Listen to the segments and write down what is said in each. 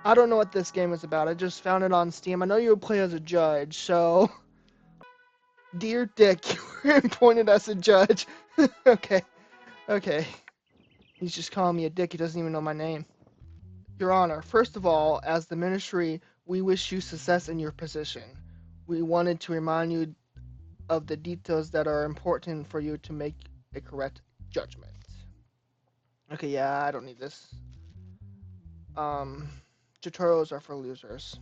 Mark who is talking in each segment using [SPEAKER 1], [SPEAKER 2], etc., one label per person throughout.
[SPEAKER 1] I don't know what this game is about. I just found it on Steam. I know you would play as a judge, so... Dear Dick, you were appointed as a judge. Okay, okay. He's just calling me a dick. He doesn't even know my name. Your Honor, first of all, as the Ministry, we wish you success in your position. We wanted to remind you of the details that are important for you to make a correct judgment. Okay, yeah, I don't need this. Um, Tutorials are for losers.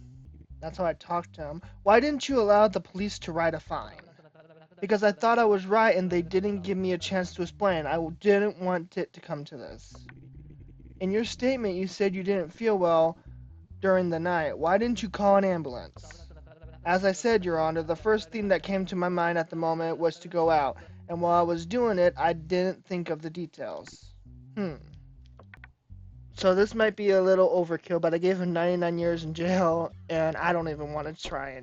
[SPEAKER 1] That's how I talked to him. Why didn't you allow the police to write a fine? Because I thought I was right and they didn't give me a chance to explain. I didn't want it to come to this. In your statement, you said you didn't feel well during the night. Why didn't you call an ambulance? As I said, Your Honor, the first thing that came to my mind at the moment was to go out, and while I was doing it, I didn't think of the details. So this might be a little overkill, but I gave him 99 years in jail, and I don't even want to try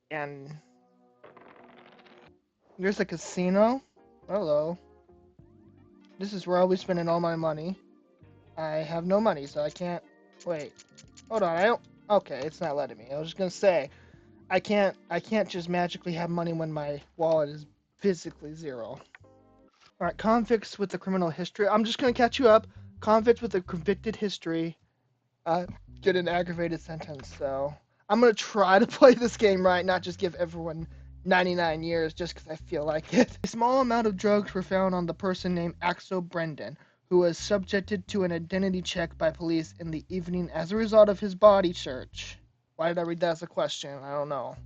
[SPEAKER 1] and here's a casino. Hello. This is where I'll be spending all my money. I have no money, so I can't. Wait. Hold on. I don't. Okay, it's not letting me. I was just gonna say, I can't just magically have money when my wallet is physically zero. All right, convicts with a criminal history. I'm just gonna catch you up. Convicts with a convicted history get an aggravated sentence. So I'm gonna try to play this game right, not just give everyone 99 years just because I feel like it. A small amount of drugs were found on the person named Axel Brendan, who was subjected to an identity check by police in the evening as a result of his body search. Why did I read that as a question? I don't know.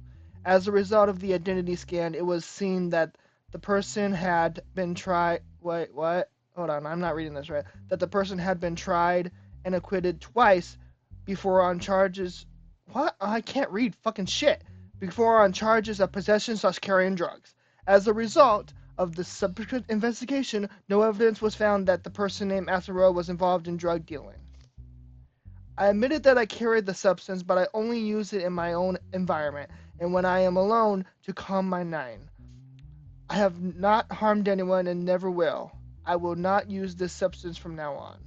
[SPEAKER 1] As a result of the identity scan, it was seen that the person had been tried. Wait, what? Hold on, I'm not reading this right. That the person had been tried and acquitted twice before on charges. What? I can't read fucking shit. Before on charges of possession/carrying drugs. As a result of the subsequent investigation, no evidence was found that the person named Asaro was involved in drug dealing. I admitted that I carried the substance, but I only use it in my own environment and when I am alone to calm my mind. I have not harmed anyone and never will. I will not use this substance from now on.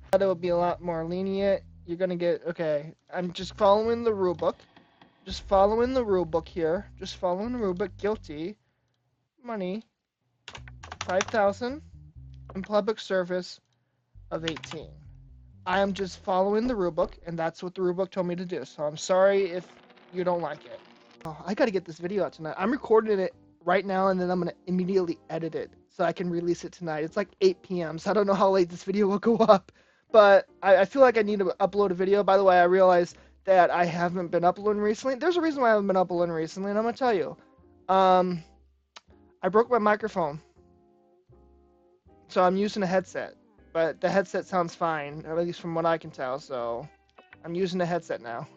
[SPEAKER 1] I thought it would be a lot more lenient. You're gonna get okay. I'm just following the rule book. Just following the rule book here. Just following the rule book. Guilty. Money. 5,000. And public service of 18. I am just following the rule book, and that's what the rule book told me to do. So I'm sorry if you don't like it. Oh, I gotta get this video out tonight. I'm recording it right now, and then I'm gonna immediately edit it so I can release it tonight. It's like 8 p.m., so I don't know how late this video will go up. But I feel like I need to upload a video. By the way, I realized that I haven't been uploading recently. There's a reason why I haven't been uploading recently, and I'm gonna tell you. I broke my microphone, so I'm using a headset. But the headset sounds fine, at least from what I can tell, so I'm using a headset now.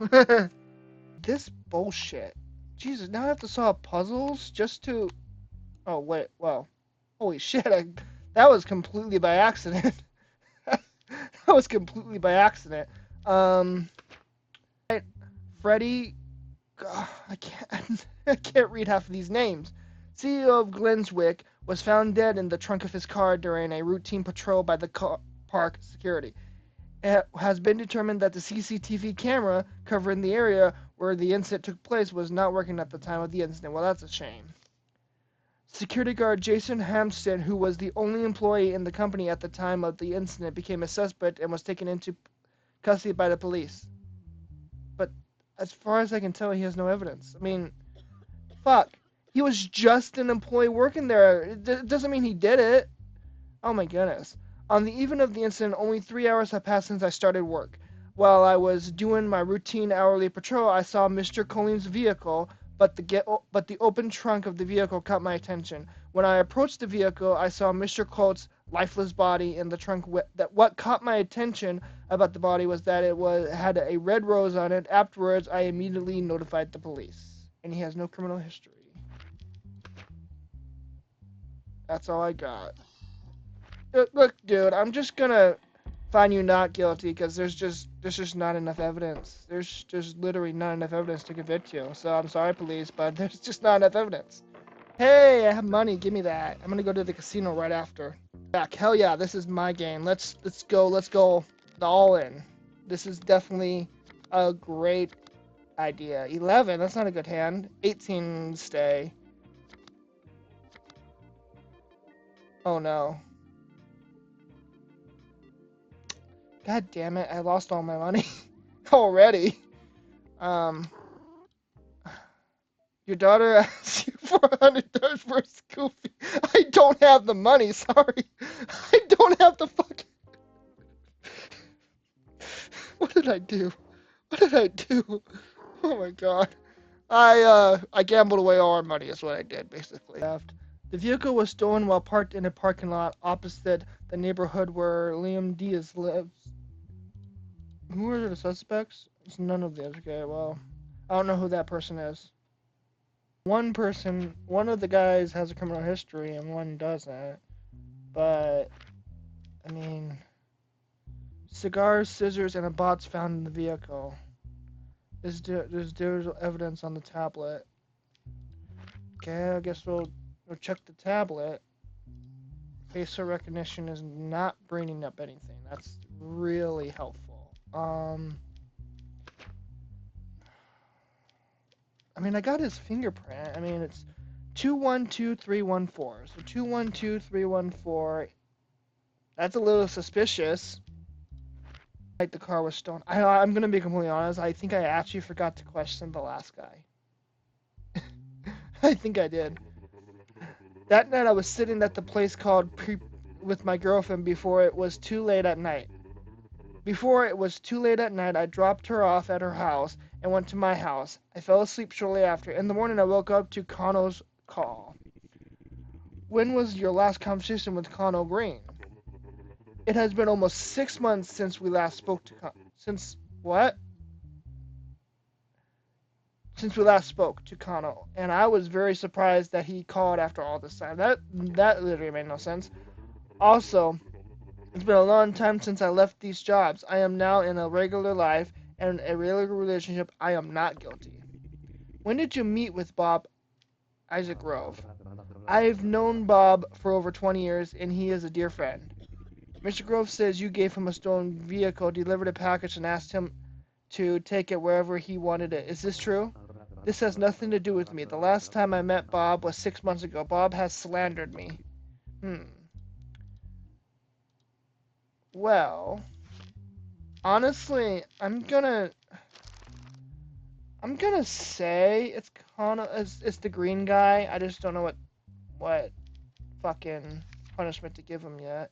[SPEAKER 1] This bullshit. Jesus, now I have to solve puzzles just to... Oh, wait, well. Holy shit, that was completely by accident. That was completely by accident. Freddy... I can't read half of these names. CEO of Glenswick was found dead in the trunk of his car during a routine patrol by the park security. It has been determined that the CCTV camera covering the area where the incident took place was not working at the time of the incident. Well, that's a shame. Security guard Jason Hampson, who was the only employee in the company at the time of the incident, became a suspect and was taken into custody by the police. But as far as I can tell, he has no evidence. I mean, fuck. He was just an employee working there. It doesn't mean he did it. Oh my goodness. On the evening of the incident, only 3 hours had passed since I started work. While I was doing my routine hourly patrol, I saw Mr. Colleen's vehicle, but the open trunk of the vehicle caught my attention. When I approached the vehicle, I saw Mr. Colt's lifeless body in the trunk. What caught my attention about the body was that it had a red rose on it. Afterwards, I immediately notified the police. And he has no criminal history. That's all I got. Look, dude, I'm just gonna find you not guilty because there's just not enough evidence. There's literally not enough evidence to convict you. So I'm sorry, police, but there's just not enough evidence. Hey, I have money. Give me that. I'm gonna go to the casino right after. Back. Hell yeah, this is my game. Let's go. Let's go all in. This is definitely a great idea. 11, that's not a good hand. 18, stay. Oh no. God damn it, I lost all my money already. Um, your daughter asks you for $100 for a school fee. I don't have the money, sorry. I don't have the fucking... What did I do? What did I do? Oh my god. I gambled away all our money is what I did, basically. The vehicle was stolen while parked in a parking lot opposite the neighborhood where Liam Diaz lives. Who are the suspects? It's none of these. Okay, well, I don't know who that person is. One of the guys has a criminal history and one doesn't. But, I mean, cigars, scissors, and a box found in the vehicle. There's digital evidence on the tablet. Okay, I guess we'll check the tablet. Facial recognition is not bringing up anything. That's really helpful. I mean, I got his fingerprint. I mean, it's 212314. So 212314. That's a little suspicious. Like the car was stolen. I'm gonna be completely honest. I think I actually forgot to question the last guy. I think I did. That night I was sitting at the place called with my girlfriend before it was too late at night. Before it was too late at night, I dropped her off at her house and went to my house. I fell asleep shortly after. In the morning, I woke up to Connell's call. When was your last conversation with Connell Green? It has been almost 6 months since we last spoke to since what? Since we last spoke to Connell, and I was very surprised that he called after all this time. That literally made no sense. Also, it's been a long time since I left these jobs. I am now in a regular life and a regular relationship. I am not guilty. When did you meet with Bob Isaac Grove? I've known Bob for over 20 years, and he is a dear friend. Mr. Grove says you gave him a stolen vehicle, delivered a package, and asked him to take it wherever he wanted it. Is this true? This has nothing to do with me. The last time I met Bob was 6 months ago. Bob has slandered me. Well, honestly, I'm gonna say it's it's the green guy. I just don't know what fucking punishment to give him yet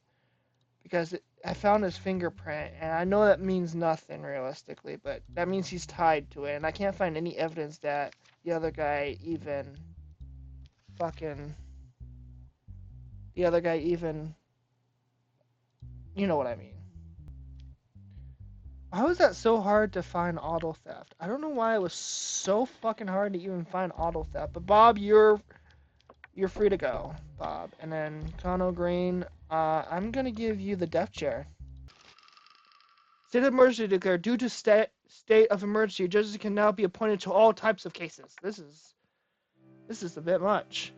[SPEAKER 1] because I found his fingerprint and I know that means nothing realistically, but that means he's tied to it and I can't find any evidence that the other guy even fucking you know what I mean. How is that so hard to find auto theft? I don't know why it was so fucking hard to even find auto theft. But Bob, you're free to go, Bob. And then Connell Green, I'm gonna give you the death chair. State of emergency declared. Due to state of emergency, judges can now be appointed to all types of cases. This is a bit much.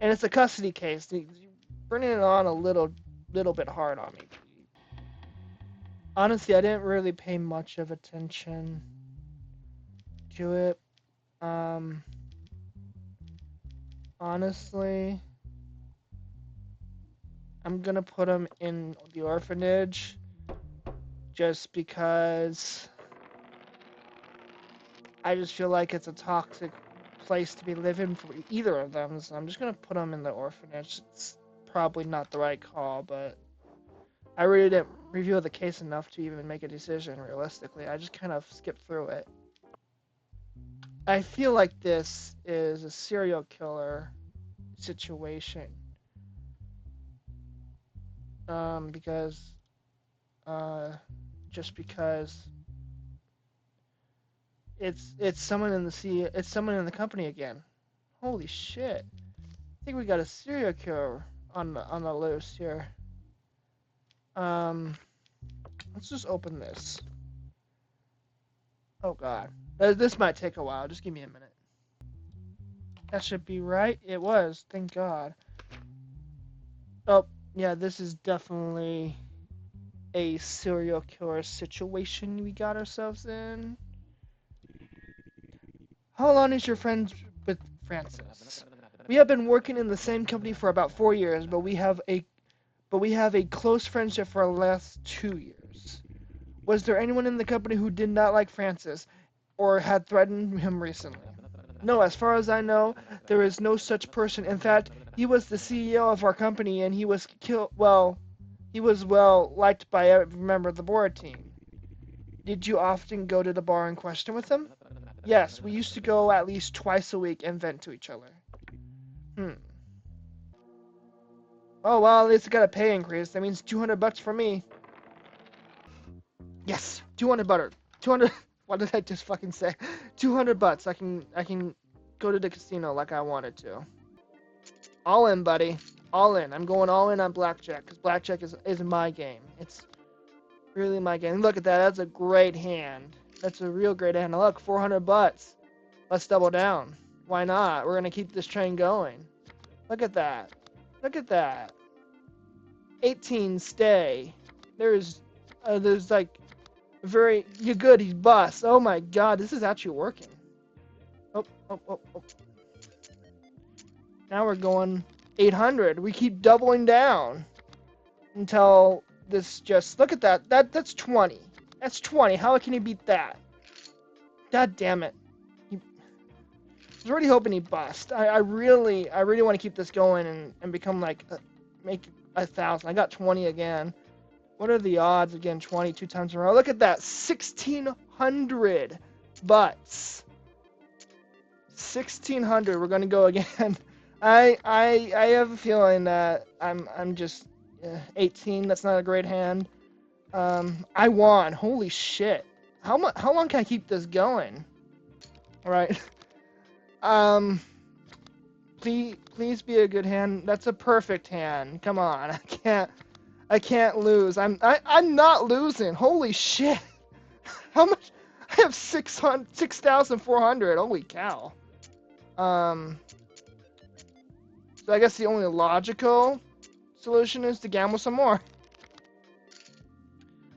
[SPEAKER 1] And it's a custody case. You're bringing it on a little bit hard on me. Honestly, I didn't really pay much of attention to it. Honestly, I'm gonna put him in the orphanage just because I just feel like it's a toxic place to be living for either of them. So I'm just gonna put him in the orphanage. It's probably not the right call, but I really didn't review the case enough to even make a decision realistically. I just kind of skipped through it. I feel like this is a serial killer situation. Because just because it's someone in it's someone in the company again. Holy shit. I think we got a serial killer on the loose here. Let's just open this. Oh god. This might take a while. Just give me a minute. That should be right. It was. Thank god. Oh, yeah, this is definitely a serial killer situation we got ourselves in. How long is your friend with Francis? We have been working in the same company for about 4 years, but we have a close friendship for the last 2 years. Was there anyone in the company who did not like Francis or had threatened him recently? No, as far as I know, there is no such person. In fact, he was the CEO of our company and he was well liked by every member of the board team. Did you often go to the bar in question with him? Yes, we used to go at least twice a week and vent to each other. Oh, well, at least I got a pay increase. That means $200 for me. Yes, 200 butter. 200. What did I just fucking say? $200. I can go to the casino like I wanted to. All in, buddy. All in. I'm going all in on blackjack because blackjack is my game. It's really my game. Look at that. That's a great hand. That's a real great hand. Now look, $400. Let's double down. Why not? We're gonna keep this train going. Look at that. Look at that. 18 stay. There's like you're good. He's bust. Oh my god, this is actually working. Oh. Now we're going 800. We keep doubling down until this just look at that. That's 20. That's 20. How can he beat that? God damn it. I was already hoping he bust. I really want to keep this going and become like make 1,000. I got 20 again. What are the odds of getting 20 2 times in a row? Look at that. 1,600 butts. 1,600. We're gonna go again. I have a feeling that I'm just 18. That's not a great hand. I won. Holy shit. How long can I keep this going? All right. Please be a good hand. That's a perfect hand. Come on. I can't lose. I'm not losing. Holy shit. How much? I have 6,400. Holy cow. So I guess the only logical solution is to gamble some more.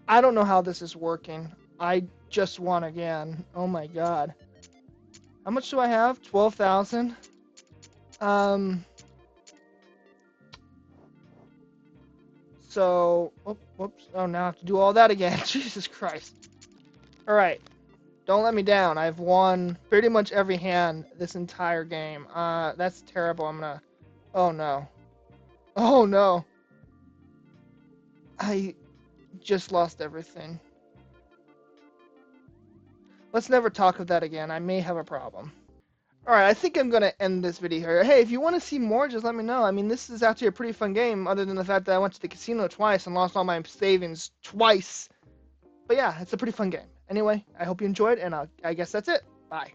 [SPEAKER 1] I don't know how this is working. I just won again. Oh my god. How much do I have? 12,000. So, whoops. Oh, now I have to do all that again. Jesus Christ. All right. Don't let me down. I've won pretty much every hand this entire game. That's terrible. Oh no. Oh no. I just lost everything. Let's never talk of that again. I may have a problem. Alright, I think I'm going to end this video here. Hey, if you want to see more, just let me know. I mean, this is actually a pretty fun game, other than the fact that I went to the casino twice and lost all my savings twice. But yeah, it's a pretty fun game. Anyway, I hope you enjoyed, and I guess that's it. Bye.